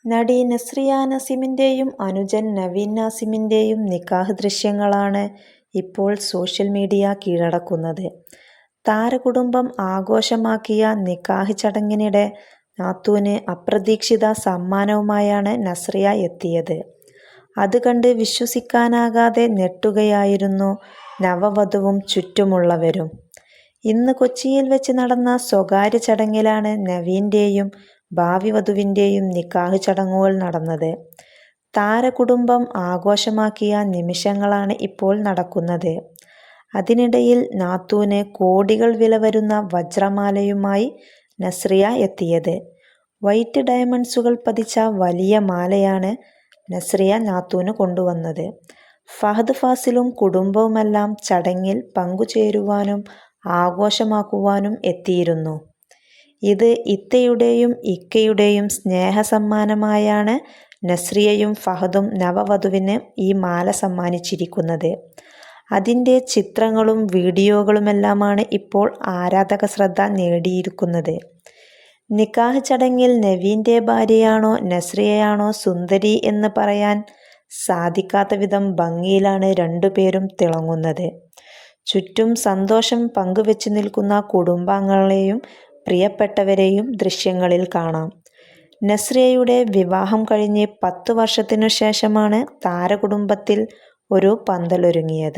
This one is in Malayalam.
നടി നസ്രിയ നസീമിൻ്റെയും അനുജൻ നവീൻ നാസിമിൻ്റെയും നിക്കാഹ് ദൃശ്യങ്ങളാണ് ഇപ്പോൾ സോഷ്യൽ മീഡിയ കീഴടക്കുന്നത്. താരകുടുംബം ആഘോഷമാക്കിയ നിക്കാഹ് ചടങ്ങിനിടെ നാത്തൂന് അപ്രതീക്ഷിത സമ്മാനവുമായാണ് നസ്രിയ എത്തിയത്. അത് കണ്ട് വിശ്വസിക്കാനാകാതെ ഞെട്ടുകയായിരുന്നു നവവധുവും ചുറ്റുമുള്ളവരും. ഇന്ന് കൊച്ചിയിൽ വെച്ച് നടന്ന സ്വകാര്യ ചടങ്ങിലാണ് നവീൻ്റെയും ഭാവി വധുവിൻ്റെയും നിക്കാഹ് ചടങ്ങുകൾ നടന്നത്. താരകുടുംബം ആഘോഷമാക്കിയ നിമിഷങ്ങളാണ് ഇപ്പോൾ നടക്കുന്നത്. അതിനിടയിൽ നാത്തൂന് കോടികൾ വില വരുന്ന വജ്രമാലയുമായി നസ്രിയ എത്തിയത്. വൈറ്റ് ഡയമണ്ട്സുകൾ പതിച്ച വലിയ മാലയാണ് നസ്രിയ നാത്തൂന് കൊണ്ടുവന്നത്. ഫഹദ് ഫാസിലും കുടുംബവുമെല്ലാം ചടങ്ങിൽ പങ്കുചേരുവാനും ആഘോഷമാക്കുവാനും എത്തിയിരുന്നു. ഇത് ഇത്തയുടെയും ഇക്കയുടെയും സ്നേഹസമ്മാനമായാണ് നസ്രിയയും ഫഹദും നവവധുവിന് ഈ മാല സമ്മാനിച്ചിരിക്കുന്നത്. അതിൻ്റെ ചിത്രങ്ങളും വീഡിയോകളുമെല്ലാമാണ് ഇപ്പോൾ ആരാധക ശ്രദ്ധ നേടിയിരിക്കുന്നത്. നിക്കാഹ് ചടങ്ങിൽ നവീൻ്റെ ഭാര്യയാണോ നസ്രിയയാണോ സുന്ദരി എന്ന് പറയാൻ സാധിക്കാത്ത വിധം ഭംഗിയിലാണ് രണ്ടുപേരും തിളങ്ങുന്നത്. ചുറ്റും സന്തോഷം പങ്കുവെച്ചു നിൽക്കുന്ന കുടുംബാംഗങ്ങളെയും പ്രിയപ്പെട്ടവരെയും ദൃശ്യങ്ങളിൽ കാണാം. നസ്രിയയുടെ വിവാഹം കഴിഞ്ഞ് 10 വർഷത്തിനു ശേഷമാണ് താരകുടുംബത്തിൽ ഒരു പന്തലൊരുങ്ങിയത്.